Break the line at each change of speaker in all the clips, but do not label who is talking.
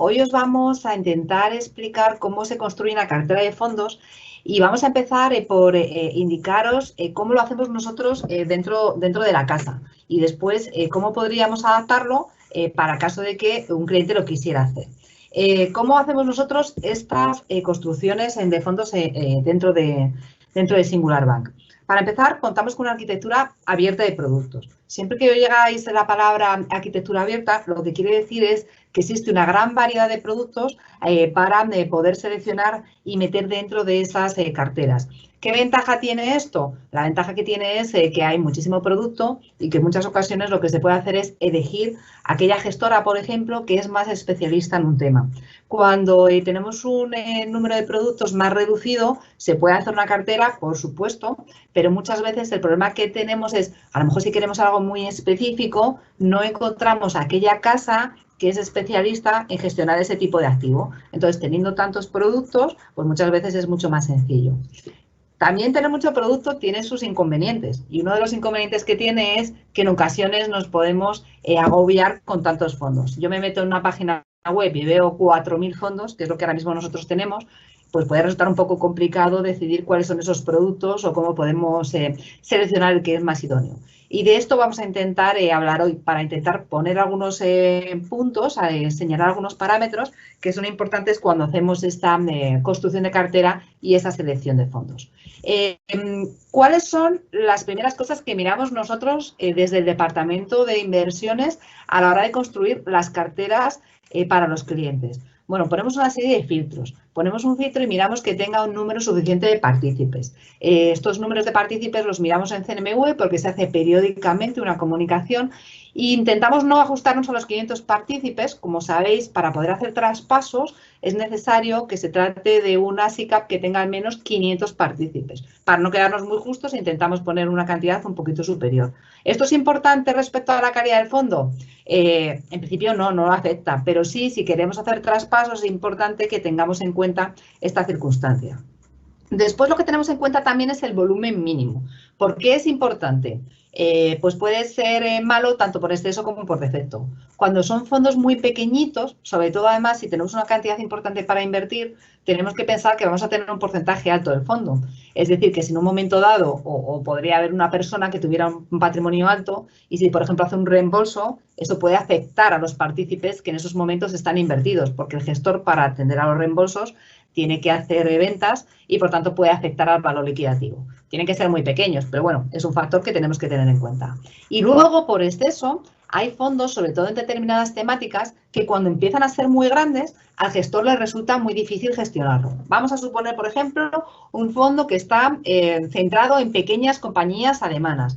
Hoy os vamos a intentar explicar cómo se construye una cartera de fondos y vamos a empezar por indicaros cómo lo hacemos nosotros dentro de la casa y después cómo podríamos adaptarlo para caso de que un cliente lo quisiera hacer. ¿Cómo hacemos nosotros estas construcciones de fondos dentro de Singular Bank? Para empezar, contamos con una arquitectura abierta de productos. Siempre que oigáis la palabra arquitectura abierta, lo que quiere decir es que existe una gran variedad de productos para poder seleccionar y meter dentro de esas carteras. ¿Qué ventaja tiene esto? La ventaja que tiene es que hay muchísimo producto y que en muchas ocasiones lo que se puede hacer es elegir aquella gestora, por ejemplo, que es más especialista en un tema. Cuando tenemos un número de productos más reducido, se puede hacer una cartera, por supuesto, pero muchas veces el problema que tenemos es, a lo mejor si queremos algo muy específico, no encontramos aquella casa que es especialista en gestionar ese tipo de activo. Entonces, teniendo tantos productos, pues muchas veces es mucho más sencillo. También tener mucho producto tiene sus inconvenientes y uno de los inconvenientes que tiene es que en ocasiones nos podemos agobiar con tantos fondos. Yo me meto en una página web y veo 4.000 fondos, que es lo que ahora mismo nosotros tenemos, pues puede resultar un poco complicado decidir cuáles son esos productos o cómo podemos seleccionar el que es más idóneo. Y de esto vamos a intentar hablar hoy para intentar poner algunos puntos, señalar algunos parámetros que son importantes cuando hacemos esta construcción de cartera y esa selección de fondos. ¿Cuáles son las primeras cosas que miramos nosotros desde el departamento de inversiones a la hora de construir las carteras para los clientes? Bueno, ponemos una serie de filtros. Ponemos un filtro y miramos que tenga un número suficiente de partícipes. Estos números de partícipes los miramos en CNMV porque se hace periódicamente una comunicación e intentamos no ajustarnos a los 500 partícipes. Como sabéis, para poder hacer traspasos es necesario que se trate de una SICAV que tenga al menos 500 partícipes. Para no quedarnos muy justos, intentamos poner una cantidad un poquito superior. ¿Esto es importante respecto a la calidad del fondo? En principio no lo afecta, pero sí, si queremos hacer traspasos, es importante que tengamos en cuenta esta circunstancia. Después lo que tenemos en cuenta también es el volumen mínimo. ¿Por qué es importante? Pues puede ser malo tanto por exceso como por defecto. Cuando son fondos muy pequeñitos, sobre todo además si tenemos una cantidad importante para invertir, tenemos que pensar que vamos a tener un porcentaje alto del fondo. Es decir, que si en un momento dado o podría haber una persona que tuviera un patrimonio alto y si, por ejemplo, hace un reembolso, eso puede afectar a los partícipes que en esos momentos están invertidos, porque el gestor para atender a los reembolsos tiene que hacer ventas y, por tanto, puede afectar al valor liquidativo. Tienen que ser muy pequeños, pero bueno, es un factor que tenemos que tener en cuenta. Y luego, por exceso, hay fondos, sobre todo en determinadas temáticas, que cuando empiezan a ser muy grandes, al gestor le resulta muy difícil gestionarlo. Vamos a suponer, por ejemplo, un fondo que está centrado en pequeñas compañías alemanas.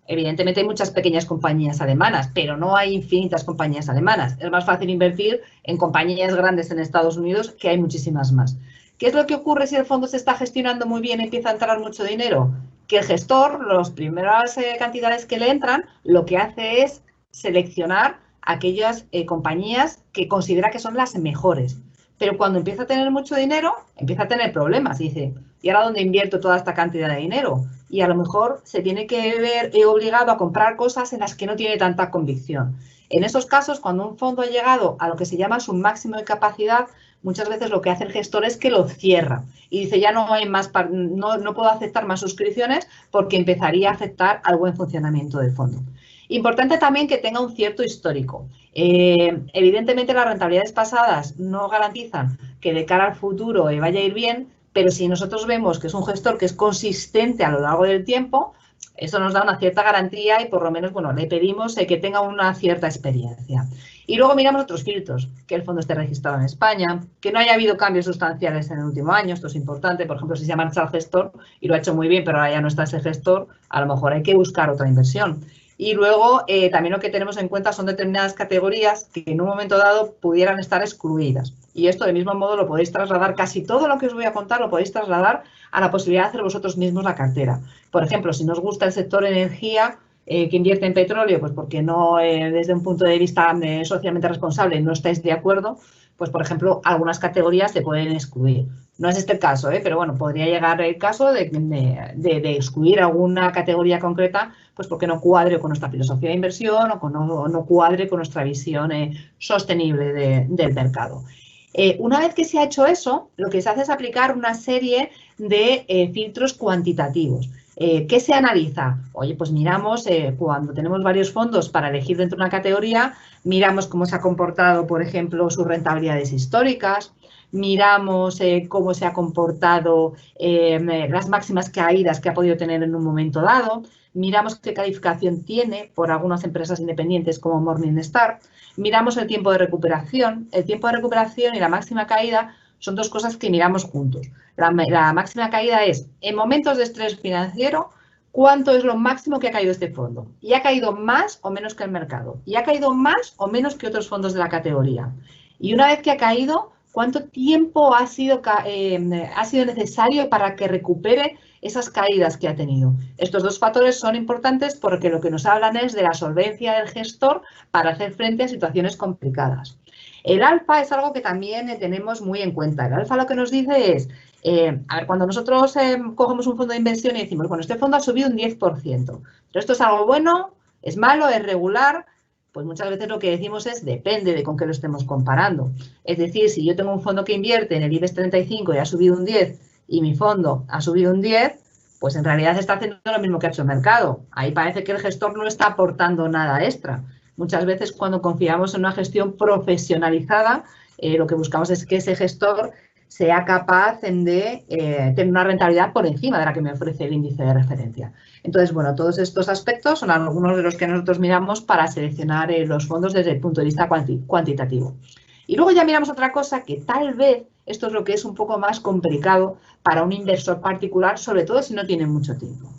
Evidentemente hay muchas pequeñas compañías alemanas, pero no hay infinitas compañías alemanas. Es más fácil invertir en compañías grandes en Estados Unidos, que hay muchísimas más. ¿Qué es lo que ocurre si el fondo se está gestionando muy bien y empieza a entrar mucho dinero? Que el gestor, las primeras cantidades que le entran, lo que hace es seleccionar aquellas compañías que considera que son las mejores. Pero cuando empieza a tener mucho dinero, empieza a tener problemas. Y dice, ¿y ahora dónde invierto toda esta cantidad de dinero? Y a lo mejor se tiene que ver obligado a comprar cosas en las que no tiene tanta convicción. En esos casos, cuando un fondo ha llegado a lo que se llama su máximo de capacidad, muchas veces lo que hace el gestor es que lo cierra y dice, ya no hay más, no puedo aceptar más suscripciones porque empezaría a afectar al buen funcionamiento del fondo. Importante también que tenga un cierto histórico. Evidentemente las rentabilidades pasadas no garantizan que de cara al futuro vaya a ir bien, pero si nosotros vemos que es un gestor que es consistente a lo largo del tiempo, eso nos da una cierta garantía y por lo menos, bueno, le pedimos que tenga una cierta experiencia. Y luego miramos otros filtros, que el fondo esté registrado en España, que no haya habido cambios sustanciales en el último año, esto es importante. Por ejemplo, si se ha marchado el gestor y lo ha hecho muy bien, pero ahora ya no está ese gestor, a lo mejor hay que buscar otra inversión. Y luego también lo que tenemos en cuenta son determinadas categorías que en un momento dado pudieran estar excluidas. Y esto del mismo modo lo podéis trasladar, casi todo lo que os voy a contar lo podéis trasladar a la posibilidad de hacer vosotros mismos la cartera. Por ejemplo, si nos gusta el sector energía, que invierte en petróleo, pues porque no, desde un punto de vista socialmente responsable, no estáis de acuerdo, pues por ejemplo, algunas categorías se pueden excluir. No es este el caso, pero bueno, podría llegar el caso de excluir alguna categoría concreta, pues porque no cuadre con nuestra filosofía de inversión o no cuadre con nuestra visión sostenible del mercado. Una vez que se ha hecho eso, lo que se hace es aplicar una serie de filtros cuantitativos. ¿Qué se analiza? Oye, pues miramos cuando tenemos varios fondos para elegir dentro de una categoría, miramos cómo se ha comportado, por ejemplo, sus rentabilidades históricas, miramos cómo se ha comportado las máximas caídas que ha podido tener en un momento dado, miramos qué calificación tiene por algunas empresas independientes como Morningstar, miramos el tiempo de recuperación. El tiempo de recuperación y la máxima caída son dos cosas que miramos juntos. La máxima caída es, en momentos de estrés financiero, ¿cuánto es lo máximo que ha caído este fondo? ¿Y ha caído más o menos que el mercado? ¿Y ha caído más o menos que otros fondos de la categoría? Y una vez que ha caído, ¿cuánto tiempo ha sido necesario para que recupere esas caídas que ha tenido? Estos dos factores son importantes porque lo que nos hablan es de la solvencia del gestor para hacer frente a situaciones complicadas. El alfa es algo que también tenemos muy en cuenta. El alfa lo que nos dice es, a ver, cuando nosotros cogemos un fondo de inversión y decimos, bueno, este fondo ha subido un 10%, pero esto es algo bueno, es malo, es regular, pues muchas veces lo que decimos es depende de con qué lo estemos comparando. Es decir, si yo tengo un fondo que invierte en el IBEX 35 y ha subido un 10 y mi fondo ha subido un 10, pues en realidad está haciendo lo mismo que ha hecho el mercado. Ahí parece que el gestor no está aportando nada extra. Muchas veces cuando confiamos en una gestión profesionalizada, lo que buscamos es que ese gestor sea capaz de tener una rentabilidad por encima de la que me ofrece el índice de referencia. Entonces, bueno, todos estos aspectos son algunos de los que nosotros miramos para seleccionar los fondos desde el punto de vista cuantitativo. Y luego ya miramos otra cosa que tal vez esto es lo que es un poco más complicado para un inversor particular, sobre todo si no tiene mucho tiempo.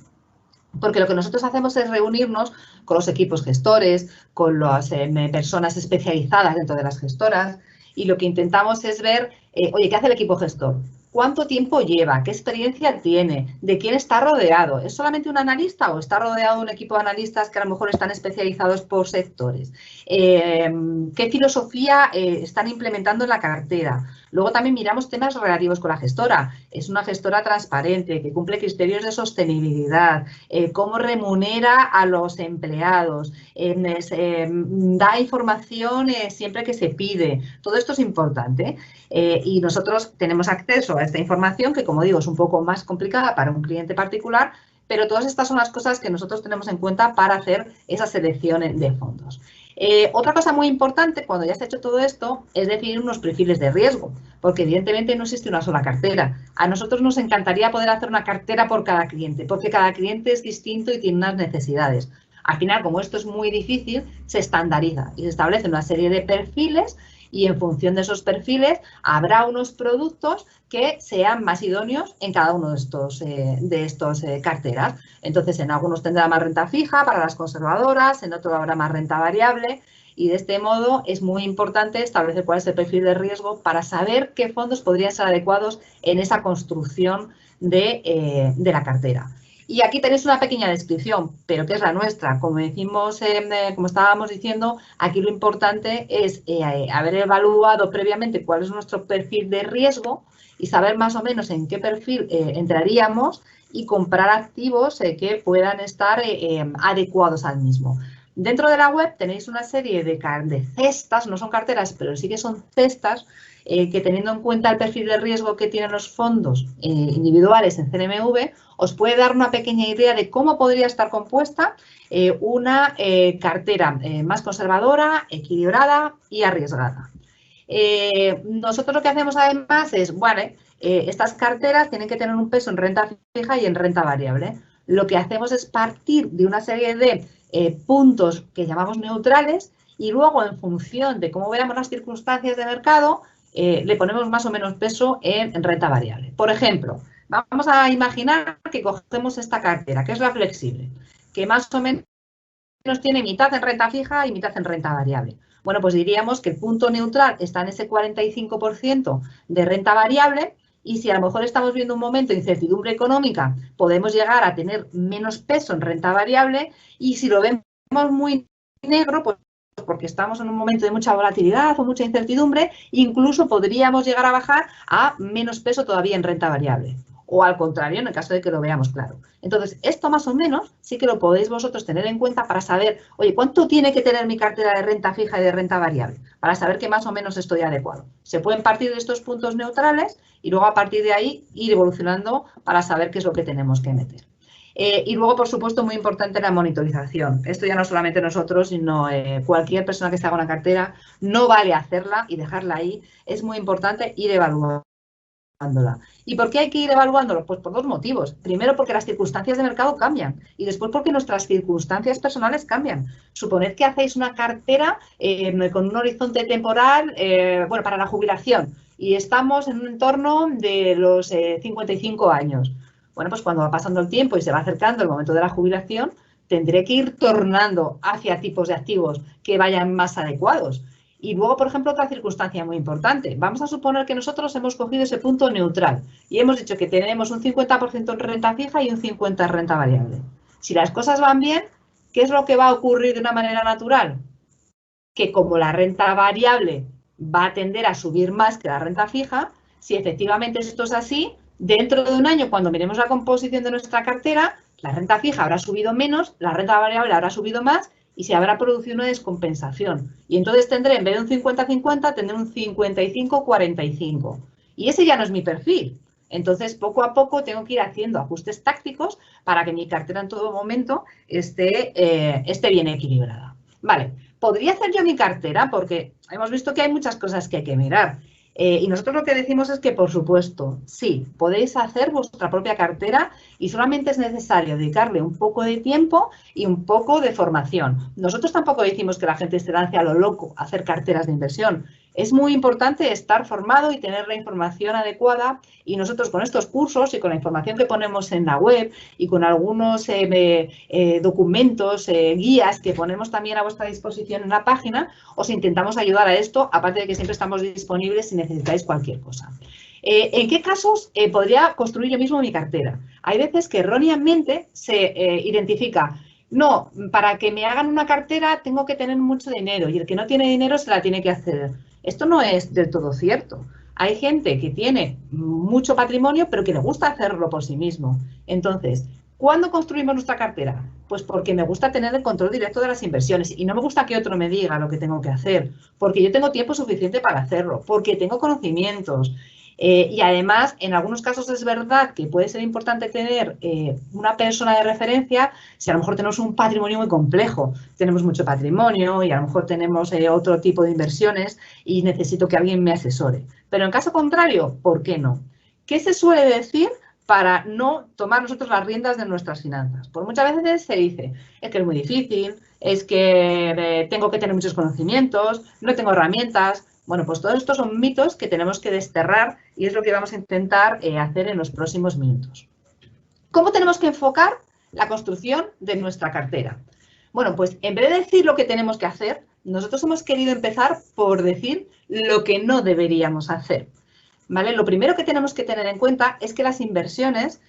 Porque lo que nosotros hacemos es reunirnos con los equipos gestores, con las personas especializadas dentro de las gestoras y lo que intentamos es ver, oye, ¿qué hace el equipo gestor? ¿Cuánto tiempo lleva? ¿Qué experiencia tiene? ¿De quién está rodeado? ¿Es solamente un analista o está rodeado de un equipo de analistas que a lo mejor están especializados por sectores? ¿Qué filosofía están implementando en la cartera? Luego también miramos temas relativos con la gestora. Es una gestora transparente, que cumple criterios de sostenibilidad, cómo remunera a los empleados, da información siempre que se pide. Todo esto es importante y nosotros tenemos acceso a esta información que, como digo, es un poco más complicada para un cliente particular, pero todas estas son las cosas que nosotros tenemos en cuenta para hacer esa selección de fondos. Otra cosa muy importante cuando ya se ha hecho todo esto es definir unos perfiles de riesgo, porque evidentemente no existe una sola cartera. A nosotros nos encantaría poder hacer una cartera por cada cliente, porque cada cliente es distinto y tiene unas necesidades. Al final, como esto es muy difícil, se estandariza y se establece una serie de perfiles y en función de esos perfiles habrá unos productos que sean más idóneos en cada uno de estos carteras. Entonces, en algunos tendrá más renta fija para las conservadoras, en otros habrá más renta variable y de este modo es muy importante establecer cuál es el perfil de riesgo para saber qué fondos podrían ser adecuados en esa construcción de la cartera. Y aquí tenéis una pequeña descripción, pero que es la nuestra. Como decimos, como estábamos diciendo, aquí lo importante es haber evaluado previamente cuál es nuestro perfil de riesgo y saber más o menos en qué perfil entraríamos y comprar activos que puedan estar adecuados al mismo. Dentro de la web tenéis una serie de cestas, no son carteras, pero sí que son cestas, que teniendo en cuenta el perfil de riesgo que tienen los fondos individuales en CNMV, os puede dar una pequeña idea de cómo podría estar compuesta una cartera más conservadora, equilibrada y arriesgada. Nosotros lo que hacemos además es, vale, estas carteras tienen que tener un peso en renta fija y en renta variable. Lo que hacemos es partir de una serie de puntos que llamamos neutrales y luego en función de cómo veamos las circunstancias de mercado, le ponemos más o menos peso en renta variable. Por ejemplo, vamos a imaginar que cogemos esta cartera, que es la flexible, que más o menos tiene mitad en renta fija y mitad en renta variable. Bueno, pues diríamos que el punto neutral está en ese 45% de renta variable Y si a lo mejor estamos viendo un momento de incertidumbre económica, podemos llegar a tener menos peso en renta variable, y si lo vemos muy negro, pues porque estamos en un momento de mucha volatilidad o mucha incertidumbre, incluso podríamos llegar a bajar a menos peso todavía en renta variable. O al contrario, en el caso de que lo veamos claro. Entonces, esto más o menos sí que lo podéis vosotros tener en cuenta para saber, oye, ¿cuánto tiene que tener mi cartera de renta fija y de renta variable? Para saber que más o menos estoy adecuado. Se pueden partir de estos puntos neutrales y luego a partir de ahí ir evolucionando para saber qué es lo que tenemos que meter. Y luego, por supuesto, muy importante la monitorización. Esto ya no solamente nosotros, sino cualquier persona que se haga una cartera, no vale hacerla y dejarla ahí. Es muy importante ir evaluándola. ¿Y por qué hay que ir evaluándolo? Pues por dos motivos. Primero, porque las circunstancias de mercado cambian, y después porque nuestras circunstancias personales cambian. Suponed que hacéis una cartera con un horizonte temporal, bueno, para la jubilación, y estamos en un entorno de los 55 años. Bueno, pues cuando va pasando el tiempo y se va acercando el momento de la jubilación, tendré que ir tornando hacia tipos de activos que vayan más adecuados. Y luego, por ejemplo, otra circunstancia muy importante. Vamos a suponer que nosotros hemos cogido ese punto neutral y hemos dicho que tenemos un 50% en renta fija y un 50% en renta variable. Si las cosas van bien, ¿qué es lo que va a ocurrir de una manera natural? Que como la renta variable va a tender a subir más que la renta fija, si efectivamente esto es así, dentro de un año, cuando miremos la composición de nuestra cartera, la renta fija habrá subido menos, la renta variable habrá subido más, y se habrá producido una descompensación. Y entonces tendré, en vez de un 50-50, tendré un 55-45. Y ese ya no es mi perfil. Entonces, poco a poco tengo que ir haciendo ajustes tácticos para que mi cartera en todo momento esté bien equilibrada. Vale, ¿podría hacer yo mi cartera? Porque hemos visto que hay muchas cosas que hay que mirar. Y nosotros lo que decimos es que, por supuesto, sí, podéis hacer vuestra propia cartera, y solamente es necesario dedicarle un poco de tiempo y un poco de formación. Nosotros tampoco decimos que la gente se lance a lo loco a hacer carteras de inversión. Es muy importante estar formado y tener la información adecuada, y nosotros con estos cursos y con la información que ponemos en la web y con algunos documentos, guías que ponemos también a vuestra disposición en la página, os intentamos ayudar a esto, aparte de que siempre estamos disponibles si necesitáis cualquier cosa. ¿En qué casos podría construir yo mismo mi cartera? Hay veces que erróneamente se identifica, no, para que me hagan una cartera tengo que tener mucho dinero, y el que no tiene dinero se la tiene que hacer. Esto no es del todo cierto. Hay gente que tiene mucho patrimonio, pero que le gusta hacerlo por sí mismo. Entonces, ¿cuándo construimos nuestra cartera? Pues porque me gusta tener el control directo de las inversiones y no me gusta que otro me diga lo que tengo que hacer, porque yo tengo tiempo suficiente para hacerlo, porque tengo conocimientos. Y además, en algunos casos es verdad que puede ser importante tener una persona de referencia si a lo mejor tenemos un patrimonio muy complejo, tenemos mucho patrimonio y a lo mejor tenemos otro tipo de inversiones y necesito que alguien me asesore. Pero en caso contrario, ¿por qué no? ¿Qué se suele decir para no tomar nosotros las riendas de nuestras finanzas? Pues muchas veces se dice, es que es muy difícil, es que tengo que tener muchos conocimientos, no tengo herramientas. Bueno, pues todos estos son mitos que tenemos que desterrar, y es lo que vamos a intentar hacer en los próximos minutos. ¿Cómo tenemos que enfocar la construcción de nuestra cartera? Bueno, pues en vez de decir lo que tenemos que hacer, nosotros hemos querido empezar por decir lo que no deberíamos hacer. ¿Vale? Lo primero que tenemos que tener en cuenta es que las inversiones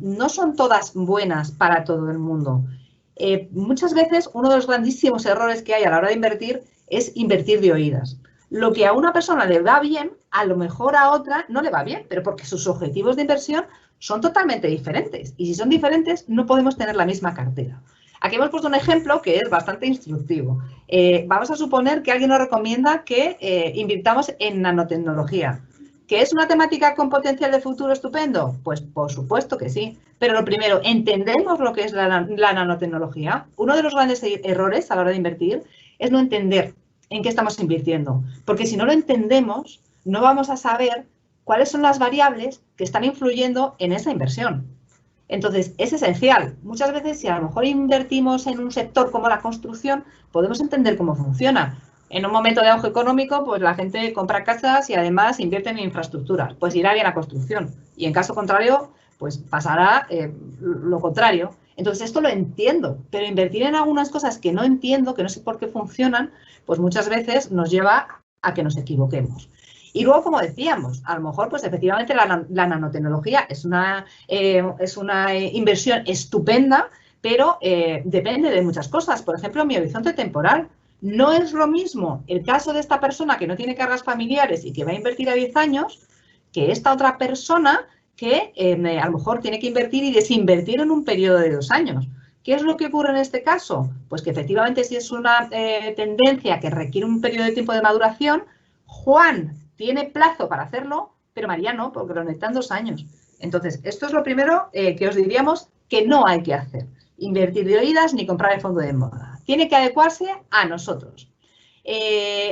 no son todas buenas para todo el mundo. Muchas veces uno de los grandísimos errores que hay a la hora de invertir es invertir de oídas. Lo que a una persona le va bien, a lo mejor a otra no le va bien, pero porque sus objetivos de inversión son totalmente diferentes. Y si son diferentes, no podemos tener la misma cartera. Aquí hemos puesto un ejemplo que es bastante instructivo. Vamos a suponer que alguien nos recomienda que invirtamos en nanotecnología. ¿Que es una temática con potencial de futuro estupendo? Pues por supuesto que sí. Pero lo primero, ¿entendemos lo que es la nanotecnología? Uno de los grandes errores a la hora de invertir es no entender en qué estamos invirtiendo. Porque si no lo entendemos, no vamos a saber cuáles son las variables que están influyendo en esa inversión. Entonces, es esencial. Muchas veces, si a lo mejor invertimos en un sector como la construcción, podemos entender cómo funciona. En un momento de auge económico, pues la gente compra casas y además invierte en infraestructuras. Pues irá bien a construcción. Y en caso contrario, pues pasará lo contrario. Entonces, esto lo entiendo. Pero invertir en algunas cosas que no entiendo, que no sé por qué funcionan, pues muchas veces nos lleva a que nos equivoquemos. Y luego, como decíamos, a lo mejor, pues efectivamente la nanotecnología es una inversión estupenda, pero depende de muchas cosas. Por ejemplo, mi horizonte temporal. No es lo mismo el caso de esta persona que no tiene cargas familiares y que va a invertir a 10 años que esta otra persona que a lo mejor tiene que invertir y desinvertir en un periodo de 2 años. ¿Qué es lo que ocurre en este caso? Pues que efectivamente si es una tendencia que requiere un periodo de tiempo de maduración, Juan tiene plazo para hacerlo, pero María no, porque lo necesitan 2 años. Entonces, esto es lo primero que os diríamos que no hay que hacer. Invertir de oídas ni comprar el fondo de moda. Tiene que adecuarse a nosotros.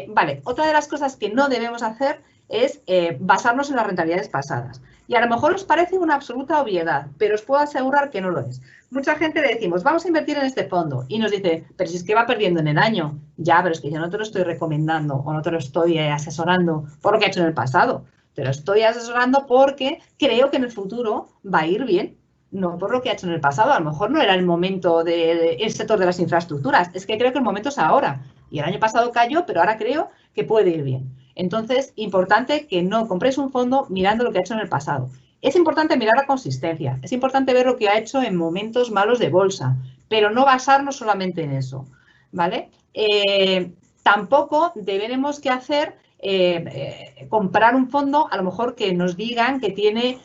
Vale, otra de las cosas que no debemos hacer es basarnos en las rentabilidades pasadas. Y a lo mejor os parece una absoluta obviedad, pero os puedo asegurar que no lo es. Mucha gente le decimos, vamos a invertir en este fondo, y nos dice, pero si es que va perdiendo en el año. Ya, pero es que yo no te lo estoy recomendando o no te lo estoy asesorando por lo que ha hecho en el pasado. Te lo estoy asesorando porque creo que en el futuro va a ir bien, no por lo que ha hecho en el pasado. A lo mejor no era el momento del sector de las infraestructuras, es que creo que el momento es ahora. Y el año pasado cayó, pero ahora creo que puede ir bien. Entonces, importante que no compréis un fondo mirando lo que ha hecho en el pasado. Es importante mirar la consistencia, es importante ver lo que ha hecho en momentos malos de bolsa, pero no basarnos solamente en eso, ¿vale? Tampoco deberemos que hacer comprar un fondo, a lo mejor que nos digan que tiene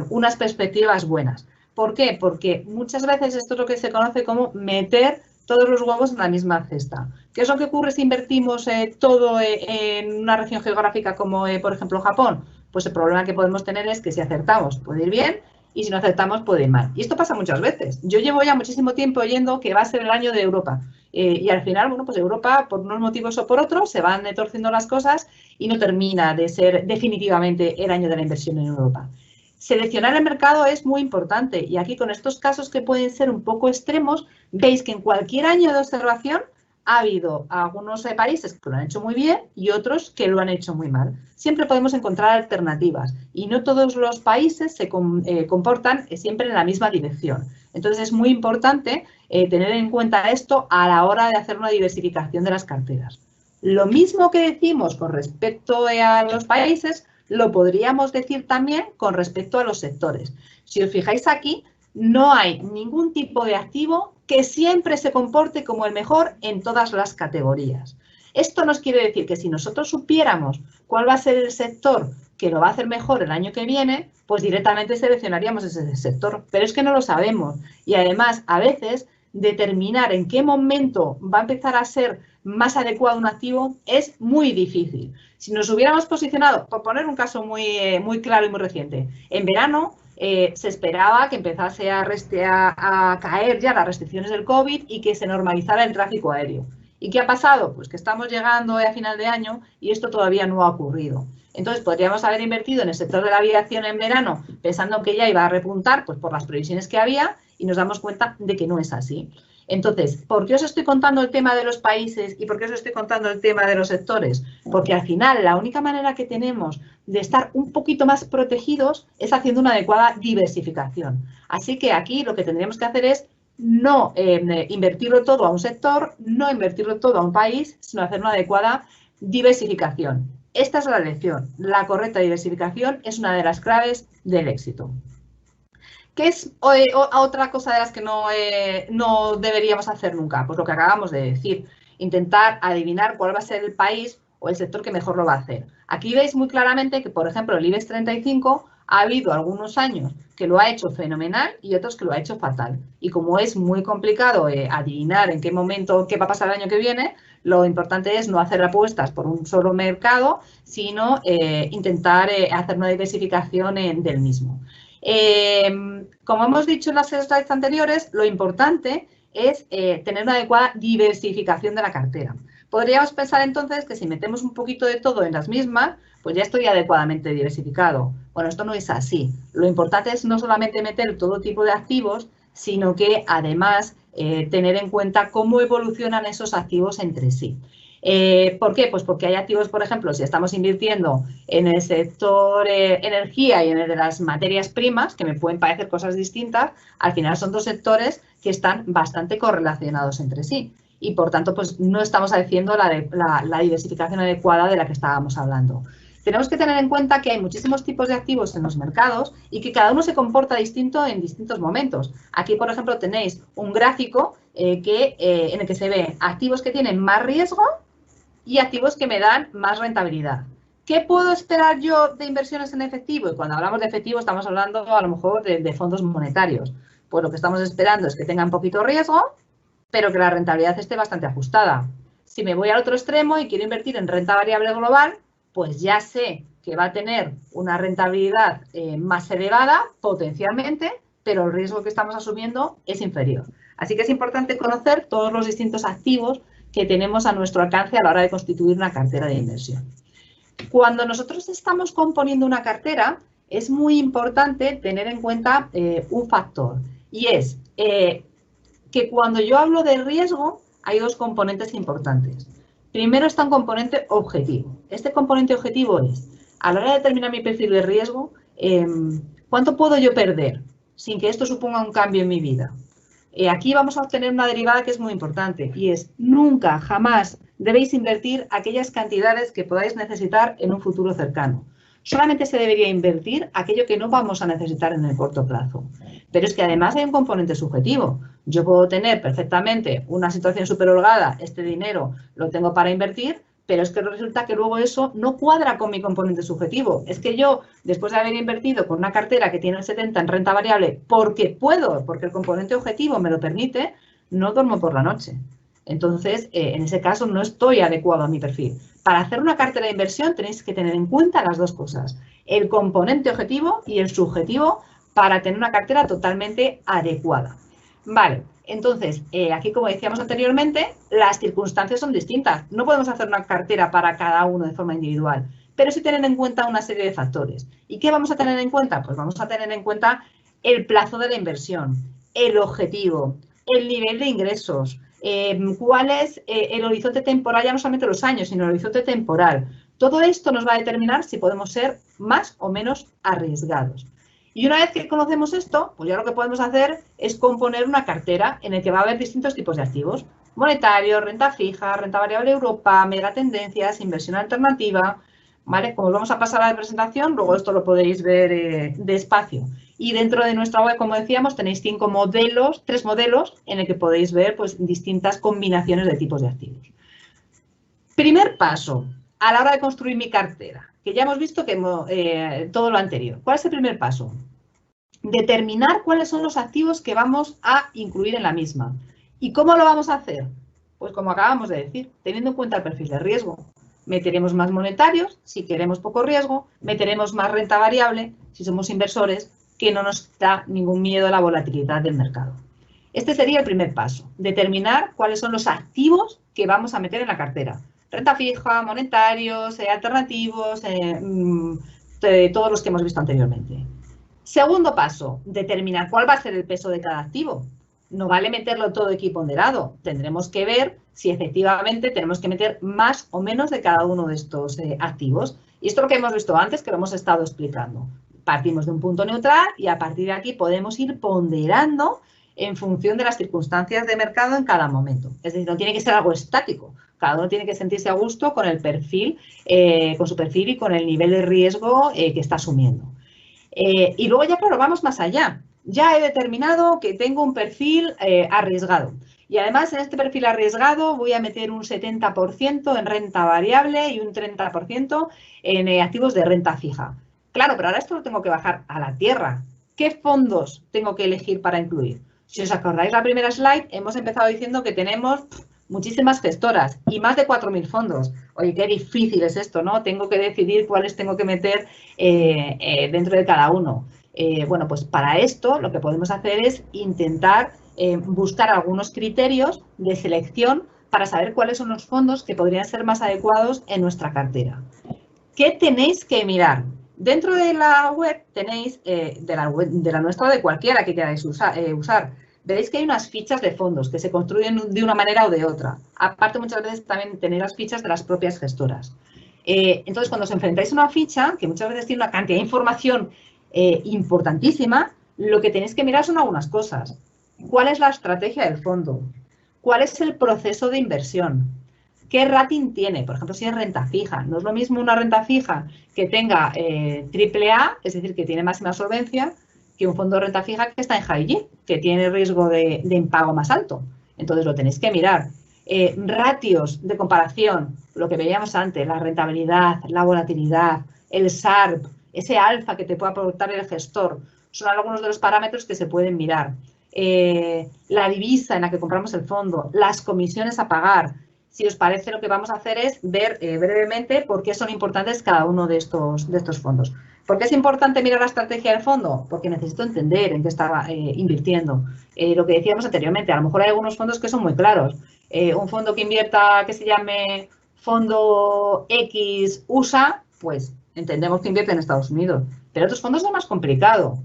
unas perspectivas buenas. ¿Por qué? Porque muchas veces esto es lo que se conoce como meter todos los huevos en la misma cesta. ¿Qué es lo que ocurre si invertimos todo en una región geográfica como, por ejemplo, Japón? Pues el problema que podemos tener es que si acertamos puede ir bien y si no acertamos puede ir mal. Y esto pasa muchas veces. Yo llevo ya muchísimo tiempo oyendo que va a ser el año de Europa. Y al final, bueno, pues Europa, por unos motivos o por otros, se van torciendo las cosas y no termina de ser definitivamente el año de la inversión en Europa. Seleccionar el mercado es muy importante y aquí con estos casos que pueden ser un poco extremos, veis que en cualquier año de observación ha habido algunos países que lo han hecho muy bien y otros que lo han hecho muy mal. Siempre podemos encontrar alternativas y no todos los países se comportan siempre en la misma dirección. Entonces es muy importante tener en cuenta esto a la hora de hacer una diversificación de las carteras. Lo mismo que decimos con respecto a los países, lo podríamos decir también con respecto a los sectores. Si os fijáis aquí, no hay ningún tipo de activo que siempre se comporte como el mejor en todas las categorías. Esto nos quiere decir que si nosotros supiéramos cuál va a ser el sector que lo va a hacer mejor el año que viene, pues directamente seleccionaríamos ese sector. Pero es que no lo sabemos. Y además, a veces, determinar en qué momento va a empezar a ser más adecuado un activo es muy difícil. Si nos hubiéramos posicionado, por poner un caso muy claro y muy reciente, en verano se esperaba que empezase a caer ya las restricciones del COVID y que se normalizara el tráfico aéreo. ¿Y qué ha pasado? Pues que estamos llegando a final de año y esto todavía no ha ocurrido. Entonces, podríamos haber invertido en el sector de la aviación en verano pensando que ya iba a repuntar pues, por las previsiones que había y nos damos cuenta de que no es así. Entonces, ¿por qué os estoy contando el tema de los países y por qué os estoy contando el tema de los sectores? Porque al final la única manera que tenemos de estar un poquito más protegidos es haciendo una adecuada diversificación. Así que aquí lo que tendríamos que hacer es no invertirlo todo a un sector, no invertirlo todo a un país, sino hacer una adecuada diversificación. Esta es la lección. La correcta diversificación es una de las claves del éxito. ¿Qué es otra cosa de las que no deberíamos hacer nunca? Pues lo que acabamos de decir, intentar adivinar cuál va a ser el país o el sector que mejor lo va a hacer. Aquí veis muy claramente que, por ejemplo, el IBEX 35 ha habido algunos años que lo ha hecho fenomenal y otros que lo ha hecho fatal. Y como es muy complicado adivinar en qué momento, qué va a pasar el año que viene, lo importante es no hacer apuestas por un solo mercado, sino intentar hacer una diversificación del mismo. Como hemos dicho en las slides anteriores, lo importante es tener una adecuada diversificación de la cartera. Podríamos pensar entonces que si metemos un poquito de todo en las mismas, pues ya estoy adecuadamente diversificado. Bueno, esto no es así. Lo importante es no solamente meter todo tipo de activos, sino que además tener en cuenta cómo evolucionan esos activos entre sí. ¿Por qué? Pues porque hay activos, por ejemplo, si estamos invirtiendo en el sector energía y en el de las materias primas, que me pueden parecer cosas distintas, al final son dos sectores que están bastante correlacionados entre sí. Y, por tanto, pues no estamos haciendo la diversificación adecuada de la que estábamos hablando. Tenemos que tener en cuenta que hay muchísimos tipos de activos en los mercados y que cada uno se comporta distinto en distintos momentos. Aquí, por ejemplo, tenéis un gráfico en el que se ve activos que tienen más riesgo y activos que me dan más rentabilidad. ¿Qué puedo esperar yo de inversiones en efectivo? Y cuando hablamos de efectivo estamos hablando a lo mejor de fondos monetarios. Pues lo que estamos esperando es que tengan poquito riesgo, pero que la rentabilidad esté bastante ajustada. Si me voy al otro extremo y quiero invertir en renta variable global, pues ya sé que va a tener una rentabilidad más elevada, potencialmente, pero el riesgo que estamos asumiendo es inferior. Así que es importante conocer todos los distintos activos que tenemos a nuestro alcance a la hora de constituir una cartera de inversión. Cuando nosotros estamos componiendo una cartera, es muy importante tener en cuenta un factor, y es que cuando yo hablo de riesgo, hay dos componentes importantes. Primero está un componente objetivo. Este componente objetivo es, a la hora de determinar mi perfil de riesgo, ¿cuánto puedo yo perder sin que esto suponga un cambio en mi vida? Aquí vamos a obtener una derivada que es muy importante y es nunca, jamás debéis invertir aquellas cantidades que podáis necesitar en un futuro cercano. Solamente se debería invertir aquello que no vamos a necesitar en el corto plazo. Pero es que además hay un componente subjetivo. Yo puedo tener perfectamente una situación súper holgada, este dinero lo tengo para invertir, pero es que resulta que luego eso no cuadra con mi componente subjetivo. Es que yo, después de haber invertido con una cartera que tiene el 70 en renta variable, porque puedo, porque el componente objetivo me lo permite, no duermo por la noche. Entonces, en ese caso, no estoy adecuado a mi perfil. Para hacer una cartera de inversión tenéis que tener en cuenta las dos cosas, el componente objetivo y el subjetivo, para tener una cartera totalmente adecuada. Vale, entonces, aquí como decíamos anteriormente, las circunstancias son distintas. No podemos hacer una cartera para cada uno de forma individual, pero sí tener en cuenta una serie de factores. ¿Y qué vamos a tener en cuenta? Pues vamos a tener en cuenta el plazo de la inversión, el objetivo, el nivel de ingresos, cuál es el horizonte temporal, ya no solamente los años, sino el horizonte temporal. Todo esto nos va a determinar si podemos ser más o menos arriesgados. Y una vez que conocemos esto, pues ya lo que podemos hacer es componer una cartera en la que va a haber distintos tipos de activos. Monetario, renta fija, renta variable Europa, megatendencias, inversión alternativa, ¿vale? Como os vamos a pasar a la presentación, luego esto lo podéis ver despacio. Y dentro de nuestra web, como decíamos, tenéis 3 modelos en el que podéis ver pues, distintas combinaciones de tipos de activos. Primer paso, a la hora de construir mi cartera, que ya hemos visto que todo lo anterior. ¿Cuál es el primer paso? Determinar cuáles son los activos que vamos a incluir en la misma. ¿Y cómo lo vamos a hacer? Pues como acabamos de decir, teniendo en cuenta el perfil de riesgo. Meteremos más monetarios si queremos poco riesgo, meteremos más renta variable si somos inversores, que no nos da ningún miedo a la volatilidad del mercado. Este sería el primer paso, determinar cuáles son los activos que vamos a meter en la cartera. Renta fija, monetarios, alternativos, todos los que hemos visto anteriormente. Segundo paso, determinar cuál va a ser el peso de cada activo. No vale meterlo todo equiponderado. Tendremos que ver si efectivamente tenemos que meter más o menos de cada uno de estos activos. Y esto es lo que hemos visto antes, que lo hemos estado explicando. Partimos de un punto neutral y a partir de aquí podemos ir ponderando en función de las circunstancias de mercado en cada momento. Es decir, no tiene que ser algo estático. Cada uno tiene que sentirse a gusto con el perfil, con su perfil y con el nivel de riesgo que está asumiendo. Y luego ya, claro, vamos más allá. Ya he determinado que tengo un perfil arriesgado. Y además en este perfil arriesgado voy a meter un 70% en renta variable y un 30% en activos de renta fija. Claro, pero ahora esto lo tengo que bajar a la tierra. ¿Qué fondos tengo que elegir para incluir? Si os acordáis la primera slide, hemos empezado diciendo que tenemos muchísimas gestoras y más de 4.000 fondos. Oye, qué difícil es esto, ¿no? Tengo que decidir cuáles tengo que meter dentro de cada uno. Bueno, pues para esto lo que podemos hacer es intentar buscar algunos criterios de selección para saber cuáles son los fondos que podrían ser más adecuados en nuestra cartera. ¿Qué tenéis que mirar? Dentro de la web tenéis, de la nuestra o de cualquiera que queráis usar, veréis que hay unas fichas de fondos que se construyen de una manera o de otra. Aparte, muchas veces también tenéis las fichas de las propias gestoras. Entonces, cuando os enfrentáis a una ficha, que muchas veces tiene una cantidad de información importantísima, lo que tenéis que mirar son algunas cosas. ¿Cuál es la estrategia del fondo? ¿Cuál es el proceso de inversión? ¿Qué rating tiene? Por ejemplo, si es renta fija. No es lo mismo una renta fija que tenga AAA, es decir, que tiene máxima solvencia, que un fondo de renta fija que está en high yield, que tiene riesgo de impago más alto. Entonces, lo tenéis que mirar. Ratios de comparación, lo que veíamos antes, la rentabilidad, la volatilidad, el Sharpe, ese alfa que te puede aportar el gestor, son algunos de los parámetros que se pueden mirar. La divisa en la que compramos el fondo, las comisiones a pagar. Si os parece, lo que vamos a hacer es ver brevemente por qué son importantes cada uno de estos fondos. ¿Por qué es importante mirar la estrategia del fondo? Porque necesito entender en qué estaba invirtiendo. Lo que decíamos anteriormente, a lo mejor hay algunos fondos que son muy claros. Un fondo que invierta, que se llame Fondo X USA, pues entendemos que invierte en Estados Unidos. Pero otros fondos es más complicado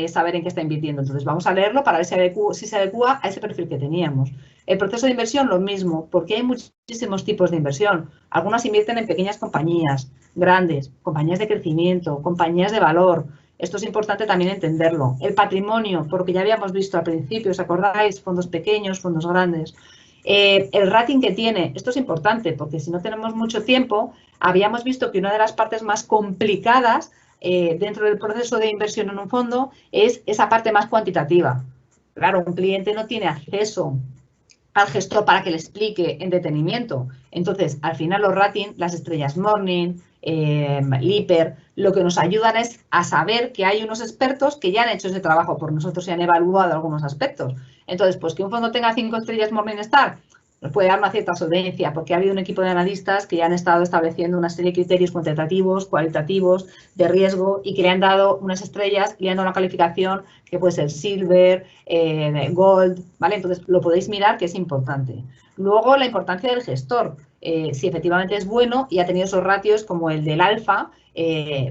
saber en qué está invirtiendo. Entonces vamos a leerlo para ver si se adecua a ese perfil que teníamos. El proceso de inversión, lo mismo, porque hay muchísimos tipos de inversión. Algunas invierten en pequeñas compañías, grandes, compañías de crecimiento, compañías de valor. Esto es importante también entenderlo. El patrimonio, porque ya habíamos visto al principio, ¿os acordáis? Fondos pequeños, fondos grandes. El rating que tiene, esto es importante porque si no tenemos mucho tiempo, habíamos visto que una de las partes más complicadas dentro del proceso de inversión en un fondo es esa parte más cuantitativa. Claro, un cliente no tiene acceso al gestor para que le explique en detenimiento. Entonces, al final los ratings, las estrellas Morning, Lipper, lo que nos ayudan es a saber que hay unos expertos que ya han hecho ese trabajo por nosotros y han evaluado algunos aspectos. Entonces, pues que un fondo tenga 5 estrellas Morningstar nos puede dar una cierta solvencia porque ha habido un equipo de analistas que ya han estado estableciendo una serie de criterios cuantitativos, cualitativos, de riesgo y que le han dado unas estrellas, le han dado una calificación que puede ser Silver, Gold, ¿vale? Entonces, lo podéis mirar que es importante. Luego, la importancia del gestor. Si efectivamente es bueno y ha tenido esos ratios como el del alfa,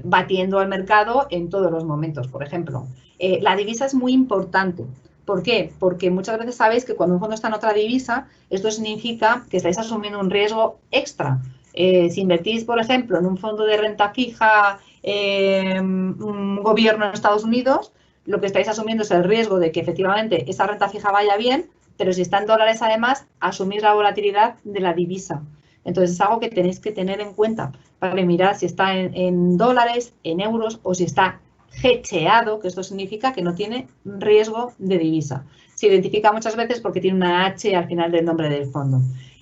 batiendo al mercado en todos los momentos, por ejemplo. La divisa es muy importante. ¿Por qué? Porque muchas veces sabéis que cuando un fondo está en otra divisa, esto significa que estáis asumiendo un riesgo extra. Si invertís, por ejemplo, en un fondo de renta fija, un gobierno en Estados Unidos, lo que estáis asumiendo es el riesgo de que efectivamente esa renta fija vaya bien, pero si está en dólares además, asumís la volatilidad de la divisa. Entonces es algo que tenéis que tener en cuenta para mirar si está en dólares, en euros o si está hedgeado, que esto significa que no tiene riesgo de divisa. Se identifica muchas veces porque tiene una H al final del nombre del fondo.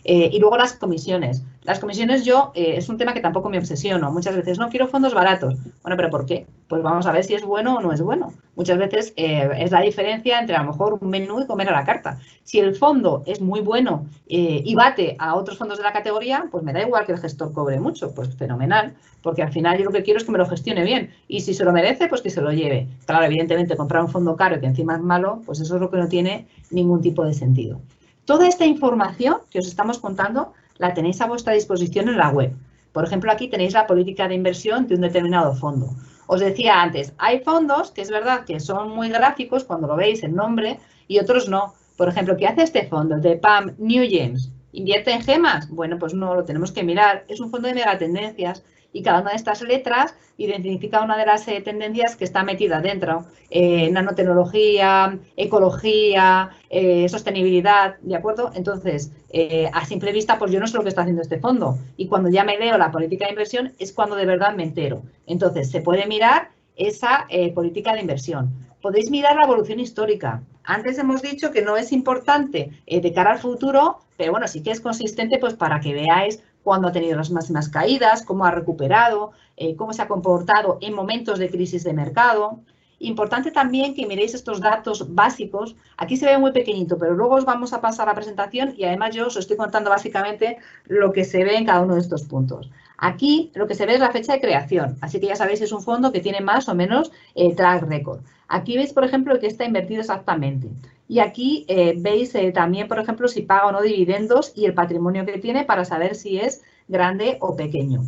Y luego las comisiones. Las comisiones es un tema que tampoco me obsesiono. Muchas veces no quiero fondos baratos. Bueno, ¿pero por qué? Pues vamos a ver si es bueno o no es bueno. Muchas veces es la diferencia entre a lo mejor un menú y comer a la carta. Si el fondo es muy bueno y bate a otros fondos de la categoría, pues me da igual que el gestor cobre mucho. Pues fenomenal, porque al final yo lo que quiero es que me lo gestione bien. Y si se lo merece, pues que se lo lleve. Claro, evidentemente comprar un fondo caro y que encima es malo, pues eso es lo que no tiene ningún tipo de sentido. Toda esta información que os estamos contando la tenéis a vuestra disposición en la web. Por ejemplo, aquí tenéis la política de inversión de un determinado fondo. Os decía antes, hay fondos que es verdad que son muy gráficos cuando lo veis el nombre y otros no. Por ejemplo, ¿qué hace este fondo? El de Pam Nugent. ¿Invierte en gemas? Bueno, pues no, lo tenemos que mirar. Es un fondo de megatendencias y cada una de estas letras identifica una de las tendencias que está metida dentro. Nanotecnología, ecología, sostenibilidad, ¿de acuerdo? Entonces, a simple vista, pues yo no sé lo que está haciendo este fondo. Y cuando ya me leo la política de inversión es cuando de verdad me entero. Entonces, se puede mirar esa política de inversión. Podéis mirar la evolución histórica. Antes hemos dicho que no es importante de cara al futuro, pero bueno, sí que es consistente pues para que veáis cuándo ha tenido las máximas caídas, cómo ha recuperado, cómo se ha comportado en momentos de crisis de mercado. Importante también que miréis estos datos básicos. Aquí se ve muy pequeñito, pero luego os vamos a pasar la presentación y además yo os estoy contando básicamente lo que se ve en cada uno de estos puntos. Aquí lo que se ve es la fecha de creación, así que ya sabéis si es un fondo que tiene más o menos track record. Aquí veis, por ejemplo, que está invertido exactamente. Y aquí veis también, por ejemplo, si paga o no dividendos y el patrimonio que tiene para saber si es grande o pequeño.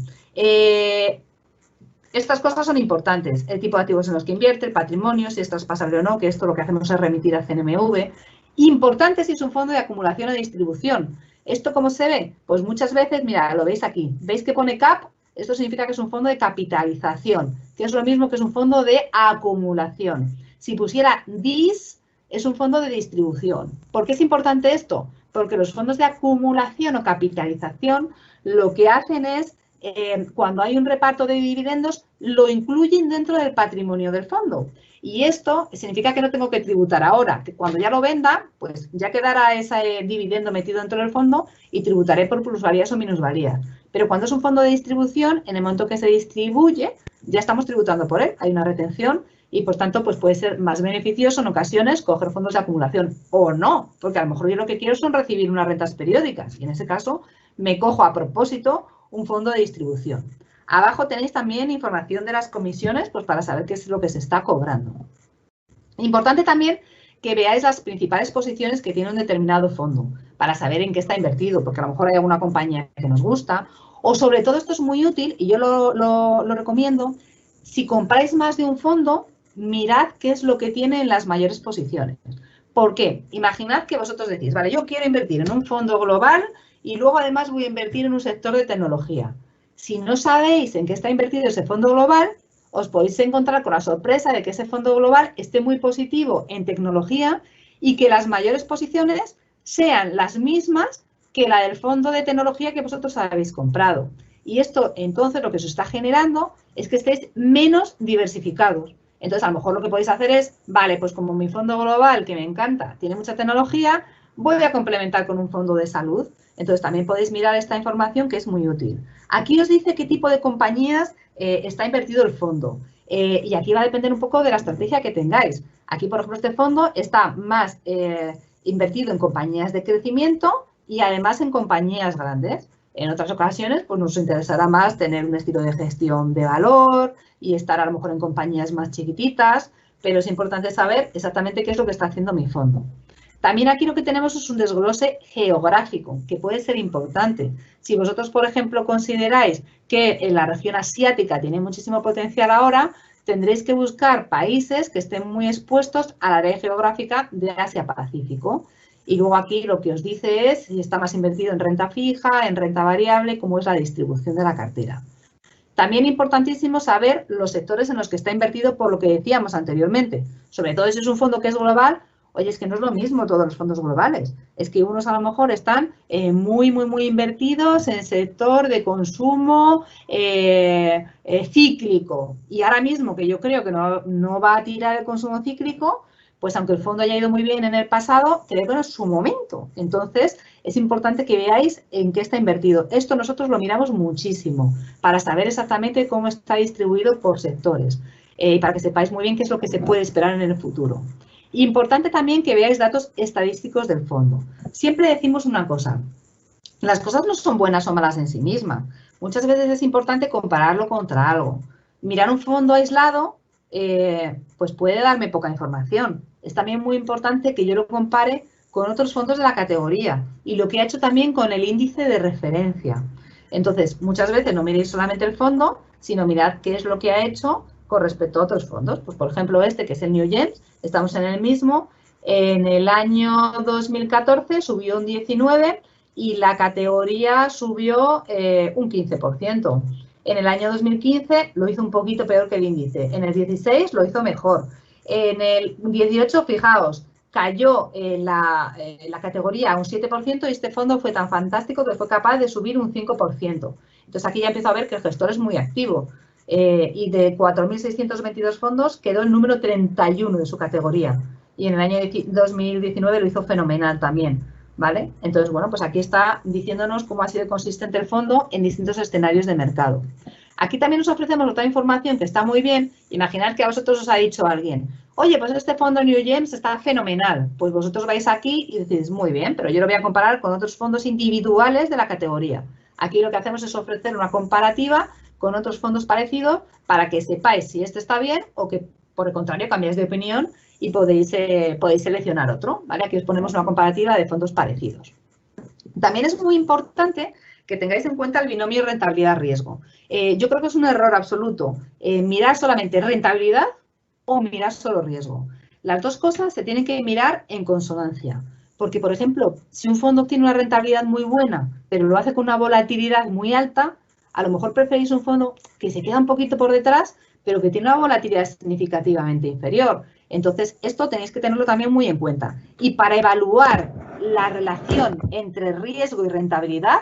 Estas cosas son importantes, el tipo de activos en los que invierte, el patrimonio, si es traspasable o no, que esto lo que hacemos es remitir a CNMV. Importante si es un fondo de acumulación o distribución. ¿Esto cómo se ve? Pues muchas veces, mira, lo veis aquí, ¿veis que pone CAP? Esto significa que es un fondo de capitalización, que es lo mismo que es un fondo de acumulación. Si pusiera DIS, es un fondo de distribución. ¿Por qué es importante esto? porque los fondos de acumulación o capitalización lo que hacen es, cuando hay un reparto de dividendos, lo incluyen dentro del patrimonio del fondo. Y esto significa que no tengo que tributar ahora, que cuando ya lo venda, pues ya quedará ese dividendo metido dentro del fondo y tributaré por plusvalías o minusvalías. Pero cuando es un fondo de distribución, en el momento que se distribuye, ya estamos tributando por él, hay una retención y, por tanto, pues puede ser más beneficioso en ocasiones coger fondos de acumulación o no, porque a lo mejor yo lo que quiero son recibir unas rentas periódicas y en ese caso me cojo a propósito un fondo de distribución. Abajo tenéis también información de las comisiones, pues para saber qué es lo que se está cobrando. Importante también que veáis las principales posiciones que tiene un determinado fondo, para saber en qué está invertido, porque a lo mejor hay alguna compañía que nos gusta, o sobre todo esto es muy útil, y yo lo recomiendo, si compráis más de un fondo, mirad qué es lo que tiene en las mayores posiciones. ¿Por qué? Imaginad que vosotros decís, vale, yo quiero invertir en un fondo global y luego además voy a invertir en un sector de tecnología. Si no sabéis en qué está invertido ese fondo global, os podéis encontrar con la sorpresa de que ese fondo global esté muy positivo en tecnología y que las mayores posiciones sean las mismas que la del fondo de tecnología que vosotros habéis comprado. Y esto, entonces, lo que os está generando es que estéis menos diversificados. Entonces, a lo mejor lo que podéis hacer es, vale, pues como mi fondo global, que me encanta, tiene mucha tecnología, voy a complementar con un fondo de salud. Entonces, también podéis mirar esta información que es muy útil. Aquí os dice qué tipo de compañías está invertido el fondo. Y aquí va a depender un poco de la estrategia que tengáis. Aquí, por ejemplo, este fondo está más invertido en compañías de crecimiento y además en compañías grandes. En otras ocasiones, pues nos interesará más tener un estilo de gestión de valor y estar a lo mejor en compañías más chiquititas, pero es importante saber exactamente qué es lo que está haciendo mi fondo. También aquí lo que tenemos es un desglose geográfico, que puede ser importante. Si vosotros, por ejemplo, consideráis que en la región asiática tiene muchísimo potencial ahora, tendréis que buscar países que estén muy expuestos a la área geográfica de Asia-Pacífico. Y luego aquí lo que os dice es si está más invertido en renta fija, en renta variable, cómo es la distribución de la cartera. También importantísimo saber los sectores en los que está invertido por lo que decíamos anteriormente. Sobre todo si es un fondo que es global, oye, es que no es lo mismo todos los fondos globales. Es que unos a lo mejor están muy invertidos en sector de consumo cíclico. Y ahora mismo, que yo creo que no va a tirar el consumo cíclico, pues aunque el fondo haya ido muy bien en el pasado, creo que no es su momento. Entonces, es importante que veáis en qué está invertido. Esto nosotros lo miramos muchísimo para saber exactamente cómo está distribuido por sectores y para que sepáis muy bien qué es lo que se puede esperar en el futuro. Importante también que veáis datos estadísticos del fondo. Siempre decimos una cosa, las cosas no son buenas o malas en sí mismas. Muchas veces es importante compararlo contra algo. Mirar un fondo aislado pues puede darme poca información. Es también muy importante que yo lo compare con otros fondos de la categoría y lo que ha hecho también con el índice de referencia. Entonces, muchas veces no miréis solamente el fondo, sino mirad qué es lo que ha hecho con respecto a otros fondos. Pues, por ejemplo, este, que es el New Gems, estamos en el mismo. En el año 2014 subió un 19% y la categoría subió un 15%. En el año 2015 lo hizo un poquito peor que el índice. En el 16 lo hizo mejor. En el 18, fijaos, cayó la categoría a un 7% y este fondo fue tan fantástico que fue capaz de subir un 5%. Entonces aquí ya empiezo a ver que el gestor es muy activo. Y de 4.622 fondos quedó el número 31 de su categoría. Y en el año 2019 lo hizo fenomenal también, ¿vale? Entonces, bueno, pues aquí está diciéndonos cómo ha sido consistente el fondo en distintos escenarios de mercado. Aquí también os ofrecemos otra información que está muy bien. Imaginad que a vosotros os ha dicho alguien, oye, pues este fondo New Gems está fenomenal. Pues vosotros vais aquí y decís, muy bien, pero yo lo voy a comparar con otros fondos individuales de la categoría. Aquí lo que hacemos es ofrecer una comparativa con otros fondos parecidos para que sepáis si este está bien o que, por el contrario, cambiáis de opinión y podéis seleccionar otro, ¿vale? Aquí os ponemos una comparativa de fondos parecidos. También es muy importante que tengáis en cuenta el binomio rentabilidad-riesgo. Yo creo que es un error absoluto mirar solamente rentabilidad o mirar solo riesgo. Las dos cosas se tienen que mirar en consonancia. Porque, por ejemplo, si un fondo tiene una rentabilidad muy buena, pero lo hace con una volatilidad muy alta, a lo mejor preferís un fondo que se queda un poquito por detrás, pero que tiene una volatilidad significativamente inferior. Entonces, esto tenéis que tenerlo también muy en cuenta. Y para evaluar la relación entre riesgo y rentabilidad,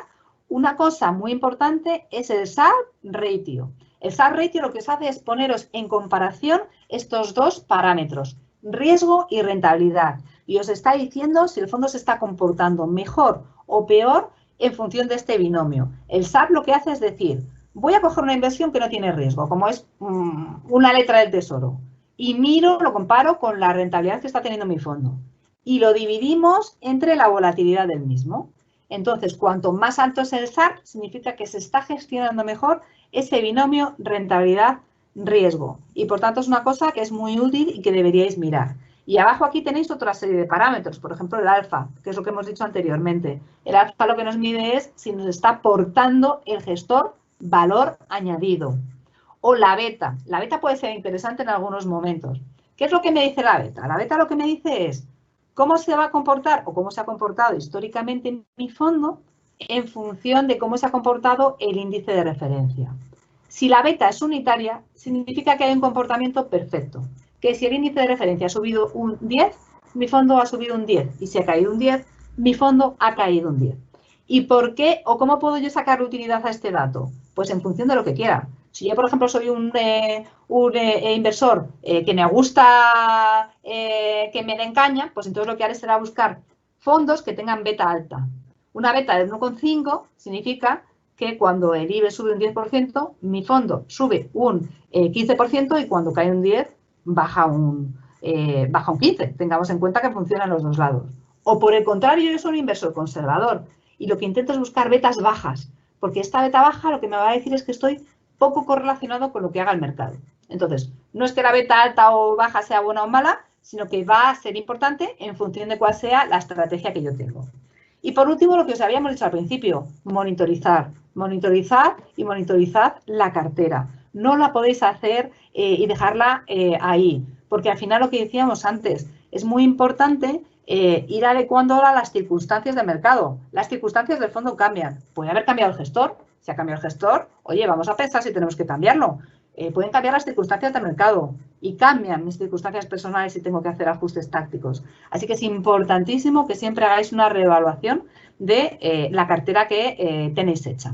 una cosa muy importante es el Sharpe ratio. El Sharpe ratio lo que os hace es poneros en comparación estos dos parámetros, riesgo y rentabilidad. Y os está diciendo si el fondo se está comportando mejor o peor en función de este binomio. El Sharpe lo que hace es decir, voy a coger una inversión que no tiene riesgo, como es una letra del tesoro, y miro, lo comparo con la rentabilidad que está teniendo mi fondo. Y lo dividimos entre la volatilidad del mismo. Entonces, cuanto más alto es el Sharpe, significa que se está gestionando mejor ese binomio rentabilidad-riesgo. Y por tanto es una cosa que es muy útil y que deberíais mirar. Y abajo aquí tenéis otra serie de parámetros, por ejemplo el alfa, que es lo que hemos dicho anteriormente. El alfa lo que nos mide es si nos está aportando el gestor valor añadido. O la beta. La beta puede ser interesante en algunos momentos. ¿Qué es lo que me dice la beta? La beta lo que me dice es cómo se va a comportar o cómo se ha comportado históricamente mi fondo en función de cómo se ha comportado el índice de referencia. Si la beta es unitaria, significa que hay un comportamiento perfecto. Que si el índice de referencia ha subido un 10, mi fondo ha subido un 10. Y si ha caído un 10, mi fondo ha caído un 10. ¿Y por qué o cómo puedo yo sacar utilidad a este dato? Pues en función de lo que quiera. Si yo, por ejemplo, soy un inversor que me gusta que me den caña, pues entonces lo que haré será buscar fondos que tengan beta alta. Una beta de 1,5 significa que cuando el IBEX sube un 10%, mi fondo sube un 15% y cuando cae un 10, baja un 15%. Tengamos en cuenta que funcionan los dos lados. O por el contrario, yo soy un inversor conservador y lo que intento es buscar betas bajas, porque esta beta baja lo que me va a decir es que estoy poco correlacionado con lo que haga el mercado. Entonces, no es que la beta alta o baja sea buena o mala, sino que va a ser importante en función de cuál sea la estrategia que yo tengo. Y por último, lo que os habíamos dicho al principio, monitorizar. Monitorizar y monitorizar la cartera. No la podéis hacer y dejarla ahí, porque al final lo que decíamos antes, es muy importante ir adecuándola a las circunstancias del mercado. Las circunstancias del fondo cambian. Puede haber cambiado el gestor. Si ha cambiado el gestor, oye, vamos a pensar si tenemos que cambiarlo. Pueden cambiar las circunstancias del mercado y cambian mis circunstancias personales si tengo que hacer ajustes tácticos. Así que es importantísimo que siempre hagáis una reevaluación de la cartera que tenéis hecha.